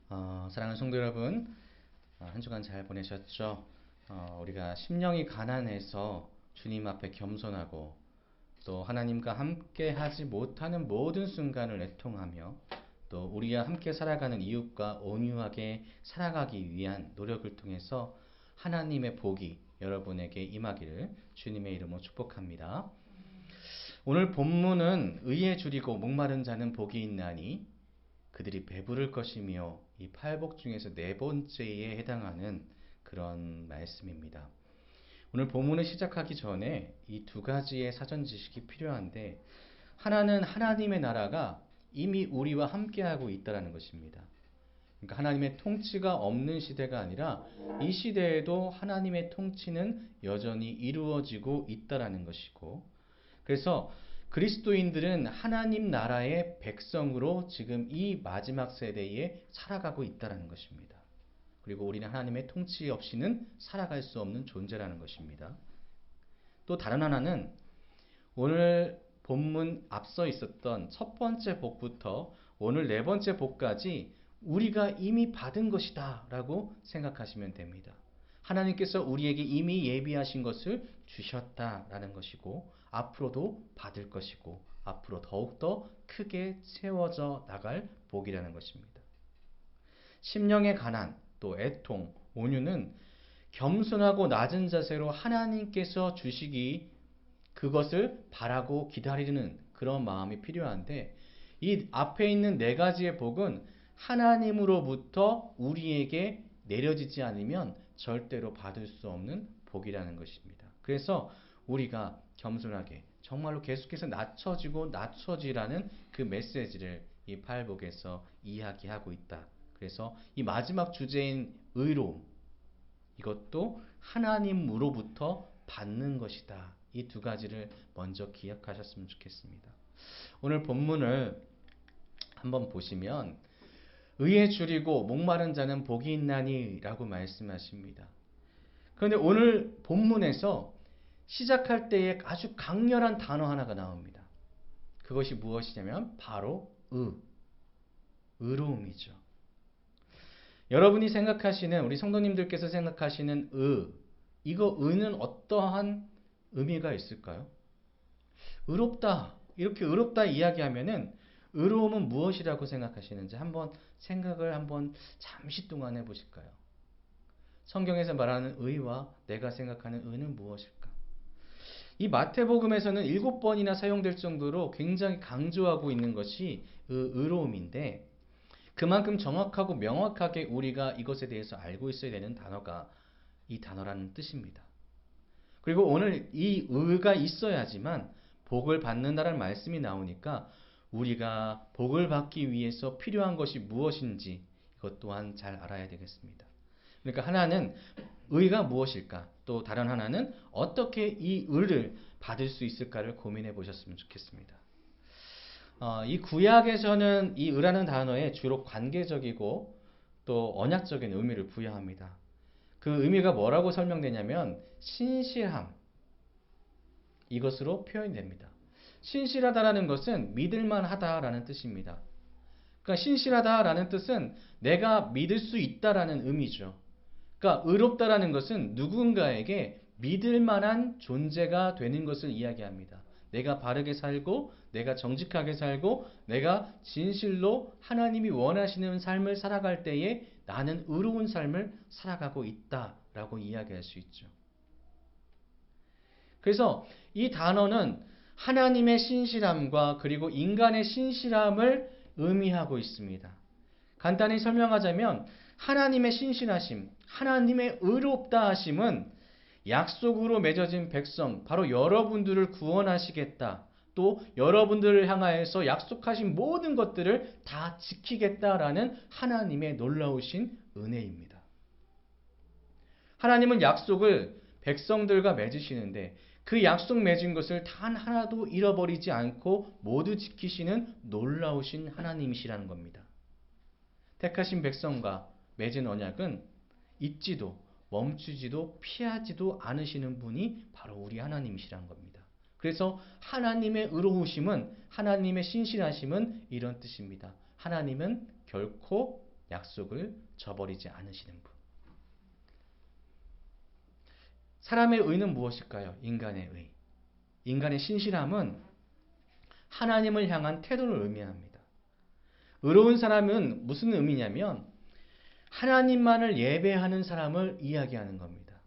사랑하는 성도 여러분, 한 주간 잘 보내셨죠? 우리가 심령이 가난해서 주님 앞에 겸손하고 또 하나님과 함께 하지 못하는 모든 순간을 애통하며 또 우리와 함께 살아가는 이웃과 온유하게 살아가기 위한 노력을 통해서 하나님의 복이 여러분에게 임하기를 주님의 이름으로 축복합니다. 오늘 본문은 의에 줄이고 목마른 자는 복이 있나니 그들이 배부를 것이며, 이 팔복 중에서 네 번째에 해당하는 그런 말씀입니다. 오늘 본문을 시작하기 전에 이 두 가지의 사전 지식이 필요한데, 하나는 하나님의 나라가 이미 우리와 함께하고 있다는 것입니다. 그러니까 하나님의 통치가 없는 시대가 아니라 이 시대에도 하나님의 통치는 여전히 이루어지고 있다는 것이고, 그래서 그리스도인들은 하나님 나라의 백성으로 지금 이 마지막 세대에 살아가고 있다는 것입니다. 그리고 우리는 하나님의 통치 없이는 살아갈 수 없는 존재라는 것입니다. 또 다른 하나는 오늘 본문 앞서 있었던 첫 번째 복부터 오늘 네 번째 복까지 우리가 이미 받은 것이다 라고 생각하시면 됩니다. 하나님께서 우리에게 이미 예비하신 것을 주셨다라는 것이고, 앞으로도 받을 것이고, 앞으로 더욱더 크게 채워져 나갈 복이라는 것입니다. 심령의 가난, 또 애통, 온유는 겸손하고 낮은 자세로 하나님께서 주시기 그것을 바라고 기다리는 그런 마음이 필요한데, 이 앞에 있는 네 가지의 복은 하나님으로부터 우리에게 내려지지 않으면 절대로 받을 수 없는 복이라는 것입니다. 그래서 우리가 겸손하게 정말로 계속해서 낮춰지라는 그 메시지를 이 팔복에서 이야기하고 있다. 그래서 이 마지막 주제인 의로움, 이것도 하나님으로부터 받는 것이다. 이 두 가지를 먼저 기억하셨으면 좋겠습니다. 오늘 본문을 한번 보시면 의에 줄이고 목마른 자는 복이 있나니 라고 말씀하십니다. 그런데 오늘 본문에서 시작할 때에 아주 강렬한 단어 하나가 나옵니다. 그것이 무엇이냐면 바로 의로움이죠. 여러분이 생각하시는, 우리 성도님들께서 생각하시는 이거 의는 어떠한 의미가 있을까요? 의롭다, 이렇게 의롭다 이야기하면은 의로움은 무엇이라고 생각하시는지 한번 잠시 동안 해보실까요? 성경에서 말하는 의와 내가 생각하는 의는 무엇일까? 이 마태복음에서는 7번이나 사용될 정도로 굉장히 강조하고 있는 것이 의로움인데, 그만큼 정확하고 명확하게 우리가 이것에 대해서 알고 있어야 되는 단어가 이 단어라는 뜻입니다. 그리고 오늘 이 의가 있어야지만 복을 받는다는 말씀이 나오니까 우리가 복을 받기 위해서 필요한 것이 무엇인지 이것 또한 잘 알아야 되겠습니다. 그러니까 하나는 의가 무엇일까? 또 다른 하나는 어떻게 이 의를 받을 수 있을까를 고민해 보셨으면 좋겠습니다. 이 구약에서는 이 의라는 단어에 주로 관계적이고 또 언약적인 의미를 부여합니다. 그 의미가 뭐라고 설명되냐면 신실함, 이것으로 표현됩니다. 신실하다라는 것은 믿을만하다라는 뜻입니다. 그러니까 신실하다라는 뜻은 내가 믿을 수 있다라는 의미죠. 그러니까 의롭다라는 것은 누군가에게 믿을 만한 존재가 되는 것을 이야기합니다. 내가 바르게 살고, 내가 정직하게 살고, 내가 진실로 하나님이 원하시는 삶을 살아갈 때에 나는 의로운 삶을 살아가고 있다라고 이야기할 수 있죠. 그래서 이 단어는 하나님의 신실함과 그리고 인간의 신실함을 의미하고 있습니다. 간단히 설명하자면 하나님의 신실하심, 하나님의 의롭다 하심은 약속으로 맺어진 백성, 바로 여러분들을 구원하시겠다, 또 여러분들을 향하여서 약속하신 모든 것들을 다 지키겠다라는 하나님의 놀라우신 은혜입니다. 하나님은 약속을 백성들과 맺으시는데 그 약속 맺은 것을 단 하나도 잃어버리지 않고 모두 지키시는 놀라우신 하나님이시라는 겁니다. 택하신 백성과 맺은 언약은 잊지도 멈추지도 피하지도 않으시는 분이 바로 우리 하나님이시라는 겁니다. 그래서 하나님의 의로우심은, 하나님의 신실하심은 이런 뜻입니다. 하나님은 결코 약속을 저버리지 않으시는 분. 사람의 의는 무엇일까요? 인간의 의. 인간의 신실함은 하나님을 향한 태도를 의미합니다. 의로운 사람은 무슨 의미냐면 하나님만을 예배하는 사람을 이야기하는 겁니다.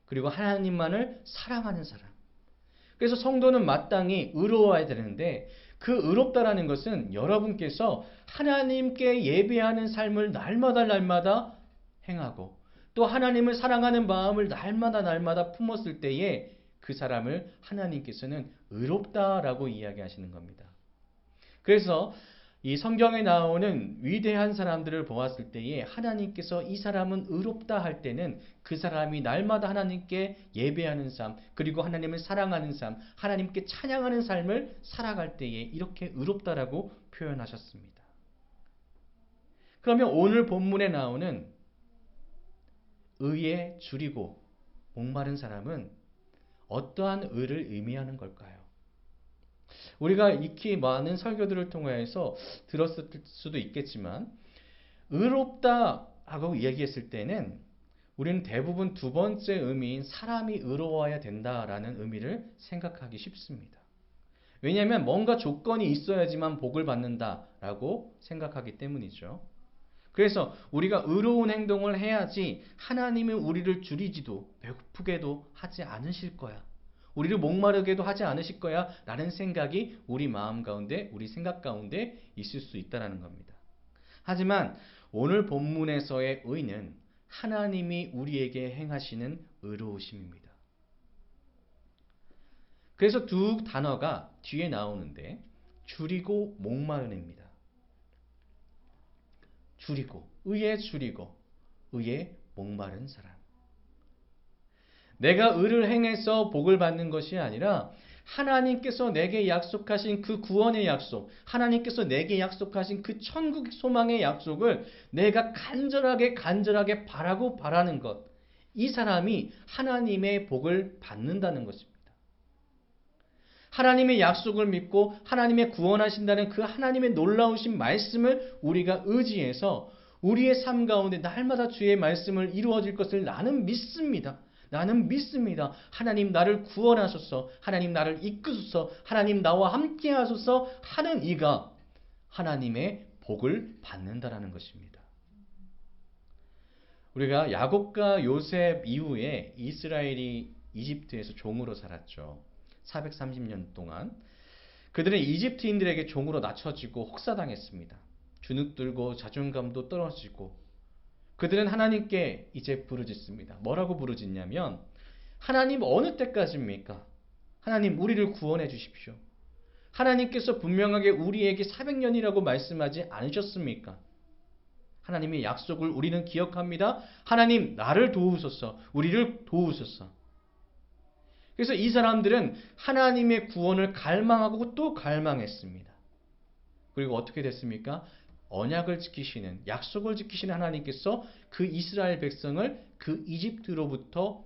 그리고 하나님만을 사랑하는 사람. 그래서 성도는 마땅히 의로워야 되는데 그 의롭다라는 것은 여러분께서 하나님께 예배하는 삶을 날마다 행하고 또 하나님을 사랑하는 마음을 날마다 품었을 때에 그 사람을 하나님께서는 의롭다라고 이야기하시는 겁니다. 그래서 이 성경에 나오는 위대한 사람들을 보았을 때에 하나님께서 이 사람은 의롭다 할 때는 그 사람이 날마다 하나님께 예배하는 삶, 그리고 하나님을 사랑하는 삶, 하나님께 찬양하는 삶을 살아갈 때에 이렇게 의롭다라고 표현하셨습니다. 그러면 오늘 본문에 나오는 의에 줄이고 목마른 사람은 어떠한 의를 의미하는 걸까요? 우리가 익히 많은 설교들을 통해서 들었을 수도 있겠지만 의롭다라고 이야기했을 때는 우리는 대부분 두 번째 의미인 사람이 의로워야 된다라는 의미를 생각하기 쉽습니다. 왜냐하면 뭔가 조건이 있어야지만 복을 받는다라고 생각하기 때문이죠. 그래서 우리가 의로운 행동을 해야지 하나님은 우리를 줄이지도 배고프게도 하지 않으실 거야. 우리를 목마르게도 하지 않으실 거야 라는 생각이 우리 마음 가운데, 우리 생각 가운데 있을 수 있다는 겁니다. 하지만 오늘 본문에서의 의는 하나님이 우리에게 행하시는 의로우심입니다. 그래서 두 단어가 뒤에 나오는데 줄이고 목마름입니다. 줄이고, 의에 줄이고, 의에 목마른 사람. 내가 의를 행해서 복을 받는 것이 아니라 하나님께서 내게 약속하신 그 구원의 약속, 하나님께서 내게 약속하신 그 천국 소망의 약속을 내가 간절하게 바라고 바라는 것. 이 사람이 하나님의 복을 받는다는 것입니다. 하나님의 약속을 믿고 하나님의 구원하신다는 그 하나님의 놀라우신 말씀을 우리가 의지해서 우리의 삶 가운데 날마다 주의 말씀을 이루어질 것을 나는 믿습니다. 나는 믿습니다. 하나님 나를 구원하소서, 하나님 나를 이끄소서, 하나님 나와 함께 하소서 하는 이가 하나님의 복을 받는다라는 것입니다. 우리가 야곱과 요셉 이후에 이스라엘이 이집트에서 종으로 살았죠. 430년 동안 그들은 이집트인들에게 종으로 낮춰지고 혹사당했습니다. 주눅들고 자존감도 떨어지고 그들은 하나님께 이제 부르짖습니다. 뭐라고 부르짖냐면 하나님 어느 때까지입니까? 하나님 우리를 구원해 주십시오. 하나님께서 분명하게 우리에게 400년이라고 말씀하지 않으셨습니까? 하나님의 약속을 우리는 기억합니다. 하나님 나를 도우소서, 우리를 도우소서. 그래서 이 사람들은 하나님의 구원을 갈망하고 또 갈망했습니다. 그리고 어떻게 됐습니까? 언약을 지키시는, 약속을 지키시는 하나님께서 그 이스라엘 백성을 그 이집트로부터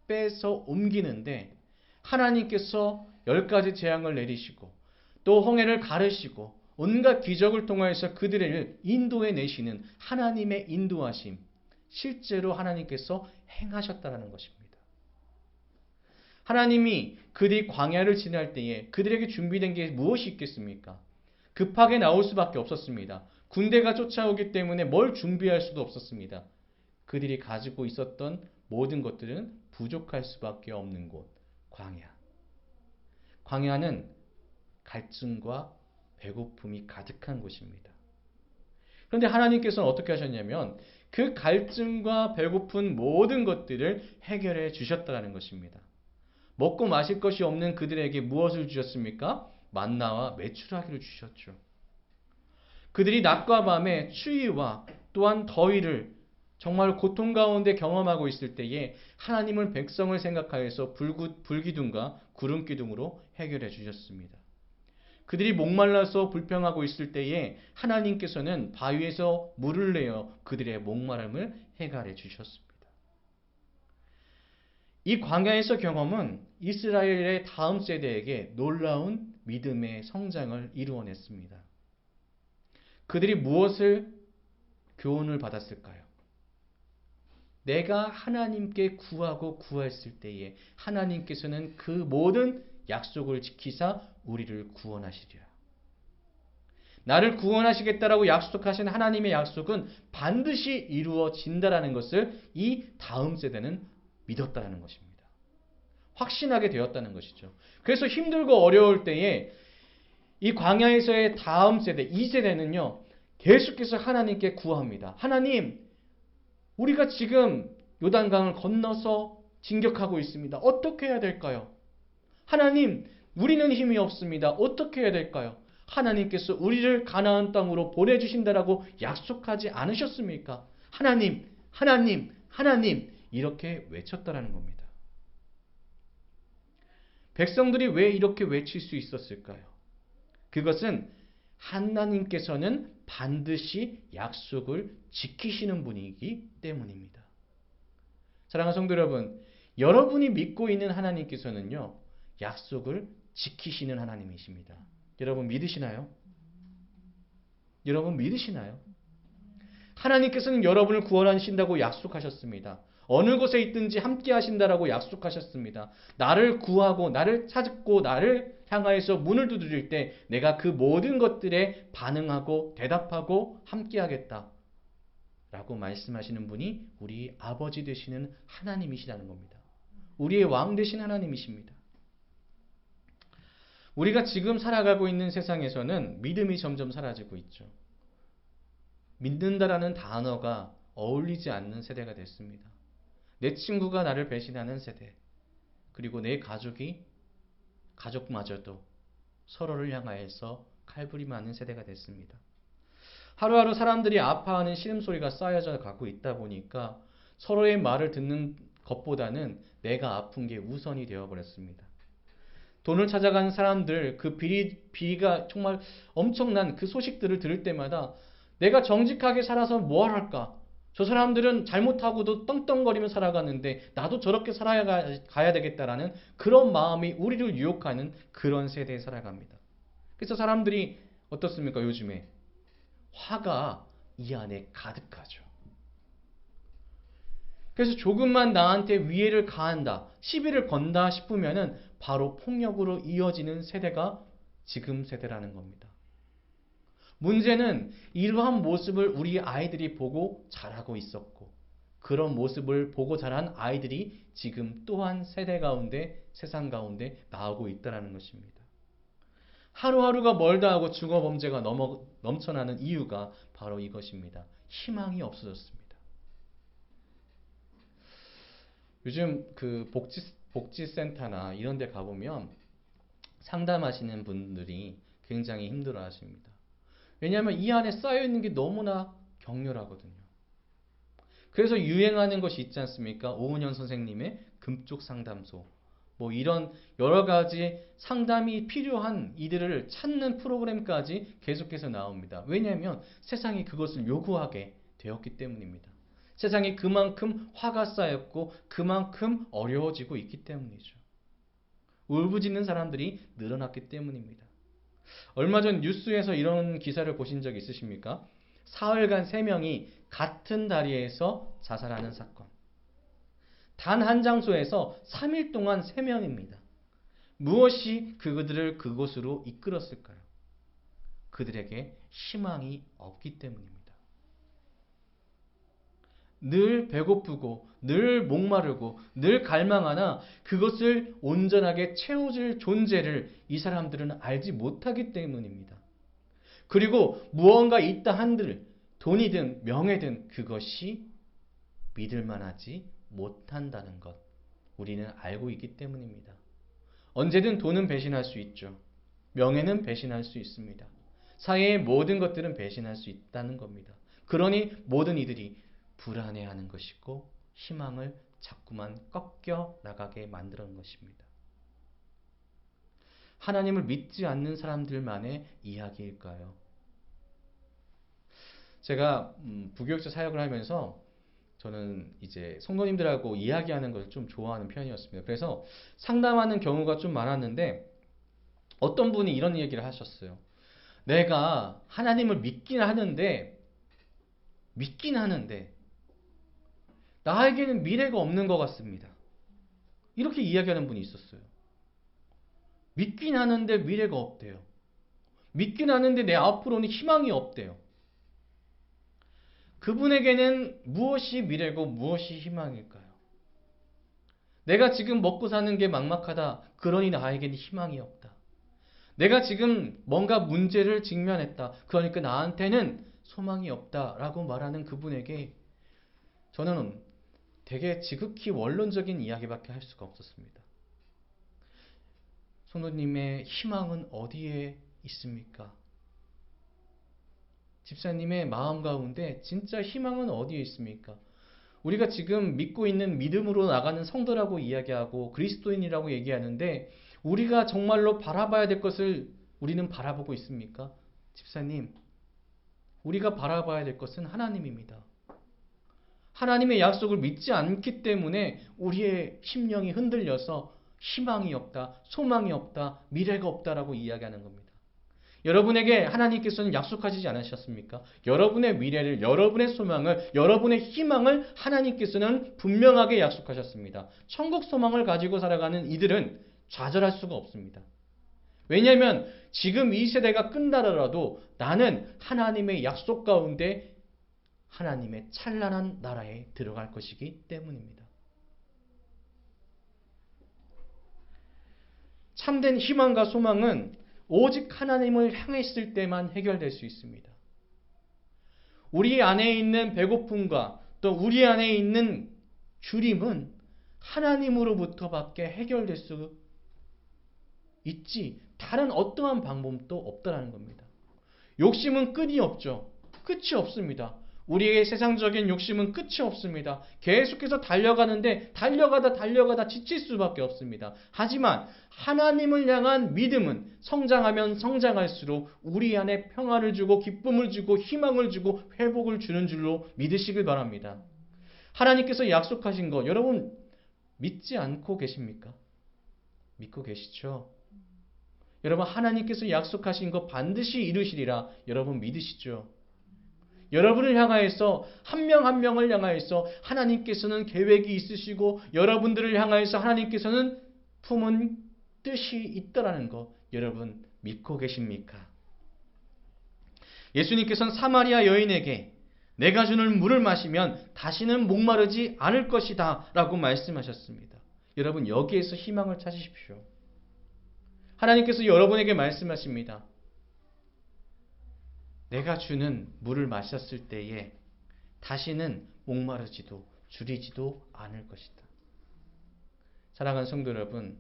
빼서 옮기는데 하나님께서 10가지 재앙을 내리시고 또 홍해를 가르시고 온갖 기적을 통하여서 그들을 인도해 내시는 하나님의 인도하심, 실제로 하나님께서 행하셨다는 것입니다. 하나님이 그들이 광야를 지날 때에 그들에게 준비된 게 무엇이 있겠습니까? 급하게 나올 수밖에 없었습니다. 군대가 쫓아오기 때문에 뭘 준비할 수도 없었습니다. 그들이 가지고 있었던 모든 것들은 부족할 수밖에 없는 곳, 광야. 광야는 갈증과 배고픔이 가득한 곳입니다. 그런데 하나님께서는 어떻게 하셨냐면 그 갈증과 배고픈 모든 것들을 해결해 주셨다는 것입니다. 먹고 마실 것이 없는 그들에게 무엇을 주셨습니까? 만나와 메추라기를 주셨죠. 그들이 낮과 밤에 추위와 또한 더위를 정말 고통 가운데 경험하고 있을 때에 하나님은 백성을 생각하여서 불기둥과 구름기둥으로 해결해 주셨습니다. 그들이 목말라서 불평하고 있을 때에 하나님께서는 바위에서 물을 내어 그들의 목마름을 해결해 주셨습니다. 이 광야에서 경험은 이스라엘의 다음 세대에게 놀라운 믿음의 성장을 이루어냈습니다. 그들이 무엇을 교훈을 받았을까요? 내가 하나님께 구하고 구했을 때에 하나님께서는 그 모든 약속을 지키사 우리를 구원하시리라. 나를 구원하시겠다라고 약속하신 하나님의 약속은 반드시 이루어진다라는 것을 이 다음 세대는 믿었다라는 것입니다. 확신하게 되었다는 것이죠. 그래서 힘들고 어려울 때에 이 광야에서의 다음 세대, 이 세대는요, 계속해서 하나님께 구합니다. 하나님, 우리가 지금 요단강을 건너서 진격하고 있습니다. 어떻게 해야 될까요? 하나님, 우리는 힘이 없습니다. 어떻게 해야 될까요? 하나님께서 우리를 가나안 땅으로 보내주신다라고 약속하지 않으셨습니까? 하나님, 하나님, 하나님 이렇게 외쳤다라는 겁니다. 백성들이 왜 이렇게 외칠 수 있었을까요? 그것은 하나님께서는 반드시 약속을 지키시는 분이기 때문입니다. 사랑하는 성도 여러분, 여러분이 믿고 있는 하나님께서는요, 약속을 지키시는 하나님이십니다. 여러분 믿으시나요? 여러분 믿으시나요? 하나님께서는 여러분을 구원하신다고 약속하셨습니다. 어느 곳에 있든지 함께 하신다라고 약속하셨습니다. 나를 구하고 나를 찾고 나를 향하여서 문을 두드릴 때 내가 그 모든 것들에 반응하고 대답하고 함께 하겠다 라고 말씀하시는 분이 우리 아버지 되시는 하나님이시라는 겁니다. 우리의 왕 되신 하나님이십니다. 우리가 지금 살아가고 있는 세상에서는 믿음이 점점 사라지고 있죠. 믿는다라는 단어가 어울리지 않는 세대가 됐습니다. 내 친구가 나를 배신하는 세대, 그리고 내 가족마저도 서로를 향하여서 칼부림하는 세대가 됐습니다. 하루하루 사람들이 아파하는 신음소리가 쌓여져 가고 있다 보니까 서로의 말을 듣는 것보다는 내가 아픈 게 우선이 되어버렸습니다. 돈을 찾아가는 사람들, 그 비리가 정말 엄청난 그 소식들을 들을 때마다 내가 정직하게 살아서 뭘 할까? 저 사람들은 잘못하고도 떵떵거리며 살아가는데 나도 저렇게 살아가야 되겠다라는 그런 마음이 우리를 유혹하는 그런 세대에 살아갑니다. 그래서 사람들이 어떻습니까? 요즘에 화가 이 안에 가득하죠. 그래서 조금만 나한테 위해를 가한다, 시비를 건다 싶으면은 바로 폭력으로 이어지는 세대가 지금 세대라는 겁니다. 문제는 이러한 모습을 우리 아이들이 보고 자라고 있었고, 그런 모습을 보고 자란 아이들이 지금 또한 세대 가운데, 세상 가운데 나오고 있다는 것입니다. 하루하루가 멀다 하고 중어 범죄가 넘쳐나는 이유가 바로 이것입니다. 희망이 없어졌습니다. 요즘 그 복지센터나 이런 데 가보면 상담하시는 분들이 굉장히 힘들어 하십니다. 왜냐하면 이 안에 쌓여있는 게 너무나 격렬하거든요. 그래서 유행하는 것이 있지 않습니까? 오은영 선생님의 금쪽 상담소, 뭐 이런 여러 가지 상담이 필요한 이들을 찾는 프로그램까지 계속해서 나옵니다. 왜냐하면 세상이 그것을 요구하게 되었기 때문입니다. 세상에 그만큼 화가 쌓였고 그만큼 어려워지고 있기 때문이죠. 울부짖는 사람들이 늘어났기 때문입니다. 얼마 전 뉴스에서 이런 기사를 보신 적 있으십니까? 사흘간 3명이 같은 다리에서 자살하는 사건. 단 한 장소에서 3일 동안 3명입니다. 무엇이 그들을 그곳으로 이끌었을까요? 그들에게 희망이 없기 때문입니다. 늘 배고프고 늘 목마르고 늘 갈망하나 그것을 온전하게 채워줄 존재를 이 사람들은 알지 못하기 때문입니다. 그리고 무언가 있다 한들 돈이든 명예든 그것이 믿을만하지 못한다는 것, 우리는 알고 있기 때문입니다. 언제든 돈은 배신할 수 있죠. 명예는 배신할 수 있습니다. 사회의 모든 것들은 배신할 수 있다는 겁니다. 그러니 모든 이들이 불안해하는 것이고 희망을 자꾸만 꺾여 나가게 만드는 것입니다. 하나님을 믿지 않는 사람들만의 이야기일까요? 제가 부교육자 사역을 하면서 저는 이제 성도님들하고 이야기하는 것을 좀 좋아하는 편이었습니다. 그래서 상담하는 경우가 좀 많았는데 어떤 분이 이런 얘기를 하셨어요. 내가 하나님을 믿긴 하는데 믿긴 하는데 나에게는 미래가 없는 것 같습니다. 이렇게 이야기하는 분이 있었어요. 믿긴 하는데 미래가 없대요. 믿긴 하는데 내 앞으로는 희망이 없대요. 그분에게는 무엇이 미래고 무엇이 희망일까요? 내가 지금 먹고 사는 게 막막하다. 그러니 나에게는 희망이 없다. 내가 지금 뭔가 문제를 직면했다. 그러니까 나한테는 소망이 없다라고 말하는 그분에게 저는 되게 지극히 원론적인 이야기밖에 할 수가 없었습니다. 성도님의 희망은 어디에 있습니까? 집사님의 마음 가운데 진짜 희망은 어디에 있습니까? 우리가 지금 믿고 있는 믿음으로 나가는 성도라고 이야기하고 그리스도인이라고 얘기하는데 우리가 정말로 바라봐야 될 것을 우리는 바라보고 있습니까? 집사님, 우리가 바라봐야 될 것은 하나님입니다. 하나님의 약속을 믿지 않기 때문에 우리의 심령이 흔들려서 희망이 없다, 소망이 없다, 미래가 없다라고 이야기하는 겁니다. 여러분에게 하나님께서는 약속하시지 않으셨습니까? 여러분의 미래를, 여러분의 소망을, 여러분의 희망을 하나님께서는 분명하게 약속하셨습니다. 천국 소망을 가지고 살아가는 이들은 좌절할 수가 없습니다. 왜냐하면 지금 이 세대가 끝나더라도 나는 하나님의 약속 가운데 하나님의 찬란한 나라에 들어갈 것이기 때문입니다. 참된 희망과 소망은 오직 하나님을 향했을 때만 해결될 수 있습니다. 우리 안에 있는 배고픔과 또 우리 안에 있는 주림은 하나님으로부터밖에 해결될 수 있지 다른 어떠한 방법도 없다라는 겁니다. 욕심은 끝이 없죠. 끝이 없습니다. 우리의 세상적인 욕심은 끝이 없습니다. 계속해서 달려가는데 달려가다 지칠 수밖에 없습니다. 하지만 하나님을 향한 믿음은 성장하면 성장할수록 우리 안에 평안을 주고 기쁨을 주고 희망을 주고 회복을 주는 줄로 믿으시길 바랍니다. 하나님께서 약속하신 거 여러분 믿지 않고 계십니까? 믿고 계시죠? 여러분 하나님께서 약속하신 거 반드시 이루시리라 여러분 믿으시죠? 여러분을 향하여서 한 명 한 명을 향하여서 하나님께서는 계획이 있으시고 여러분들을 향하여서 하나님께서는 품은 뜻이 있다라는 거 여러분 믿고 계십니까? 예수님께서는 사마리아 여인에게 내가 주는 물을 마시면 다시는 목마르지 않을 것이다 라고 말씀하셨습니다. 여러분 여기에서 희망을 찾으십시오. 하나님께서 여러분에게 말씀하십니다. 내가 주는 물을 마셨을 때에 다시는 목마르지도 줄이지도 않을 것이다. 사랑하는 성도 여러분,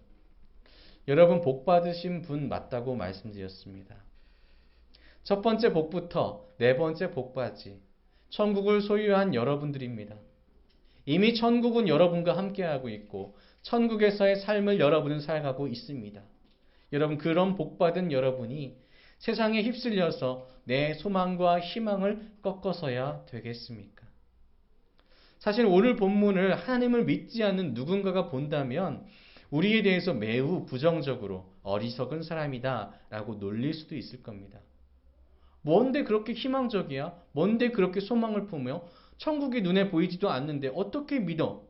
여러분 복 받으신 분 맞다고 말씀드렸습니다. 첫 번째 복부터 네 번째 복까지 천국을 소유한 여러분들입니다. 이미 천국은 여러분과 함께하고 있고 천국에서의 삶을 여러분은 살아가고 있습니다. 여러분 그런 복받은 여러분이 세상에 휩쓸려서 내 소망과 희망을 꺾어서야 되겠습니까? 사실 오늘 본문을 하나님을 믿지 않는 누군가가 본다면 우리에 대해서 매우 부정적으로 어리석은 사람이다 라고 놀릴 수도 있을 겁니다. 뭔데 그렇게 희망적이야? 뭔데 그렇게 소망을 품으며 천국이 눈에 보이지도 않는데 어떻게 믿어?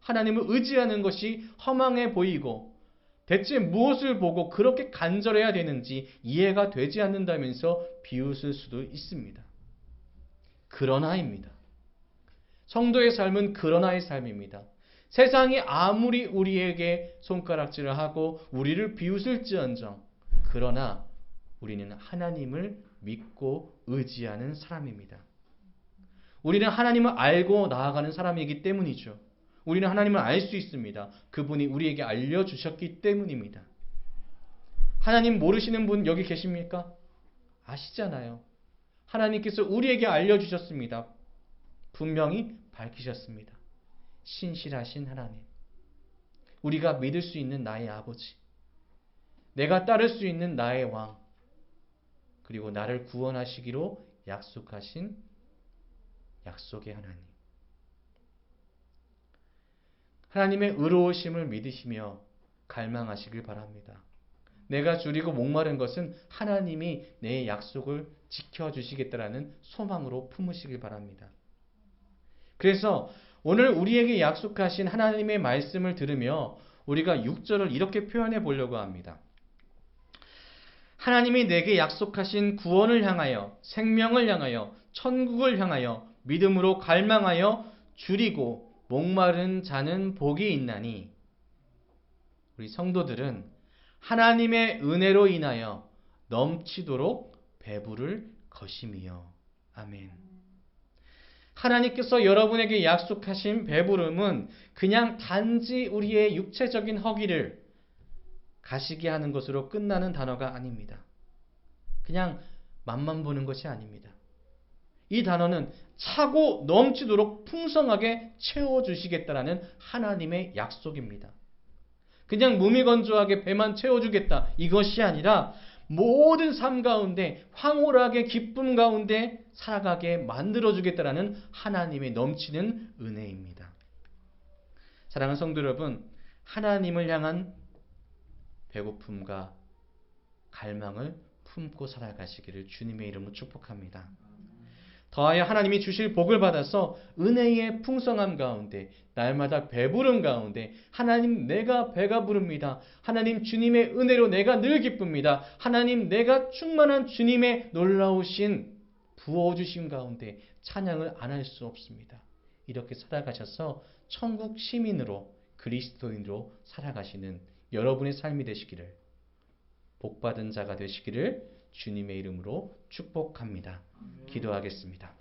하나님을 의지하는 것이 허망해 보이고 대체 무엇을 보고 그렇게 간절해야 되는지 이해가 되지 않는다면서 비웃을 수도 있습니다. 그러나입니다. 성도의 삶은 그러나의 삶입니다. 세상이 아무리 우리에게 손가락질을 하고 우리를 비웃을지언정 그러나 우리는 하나님을 믿고 의지하는 사람입니다. 우리는 하나님을 알고 나아가는 사람이기 때문이죠. 우리는 하나님을 알 수 있습니다. 그분이 우리에게 알려주셨기 때문입니다. 하나님 모르시는 분 여기 계십니까? 아시잖아요. 하나님께서 우리에게 알려주셨습니다. 분명히 밝히셨습니다. 신실하신 하나님. 우리가 믿을 수 있는 나의 아버지. 내가 따를 수 있는 나의 왕. 그리고 나를 구원하시기로 약속하신 약속의 하나님. 하나님의 의로우심을 믿으시며 갈망하시길 바랍니다. 내가 줄이고 목마른 것은 하나님이 내 약속을 지켜주시겠다라는 소망으로 품으시길 바랍니다. 그래서 오늘 우리에게 약속하신 하나님의 말씀을 들으며 우리가 6절을 이렇게 표현해 보려고 합니다. 하나님이 내게 약속하신 구원을 향하여, 생명을 향하여, 천국을 향하여 믿음으로 갈망하여 줄이고 목마른 자는 복이 있나니, 우리 성도들은 하나님의 은혜로 인하여 넘치도록 배부를 것임이요. 아멘. 하나님께서 여러분에게 약속하신 배부름은 그냥 단지 우리의 육체적인 허기를 가시게 하는 것으로 끝나는 단어가 아닙니다. 그냥 맛만 보는 것이 아닙니다. 이 단어는 차고 넘치도록 풍성하게 채워주시겠다라는 하나님의 약속입니다. 그냥 무미건조하게 배만 채워주겠다 이것이 아니라 모든 삶 가운데 황홀하게 기쁨 가운데 살아가게 만들어주겠다라는 하나님의 넘치는 은혜입니다. 사랑하는 성도 여러분, 하나님을 향한 배고픔과 갈망을 품고 살아가시기를 주님의 이름으로 축복합니다. 더하여 하나님이 주실 복을 받아서 은혜의 풍성함 가운데 날마다 배부름 가운데 하나님 내가 배가 부릅니다. 하나님 주님의 은혜로 내가 늘 기쁩니다. 하나님 내가 충만한 주님의 놀라우신 부어주심 가운데 찬양을 안 할 수 없습니다. 이렇게 살아가셔서 천국 시민으로 그리스도인으로 살아가시는 여러분의 삶이 되시기를, 복받은 자가 되시기를 주님의 이름으로 축복합니다. 기도하겠습니다.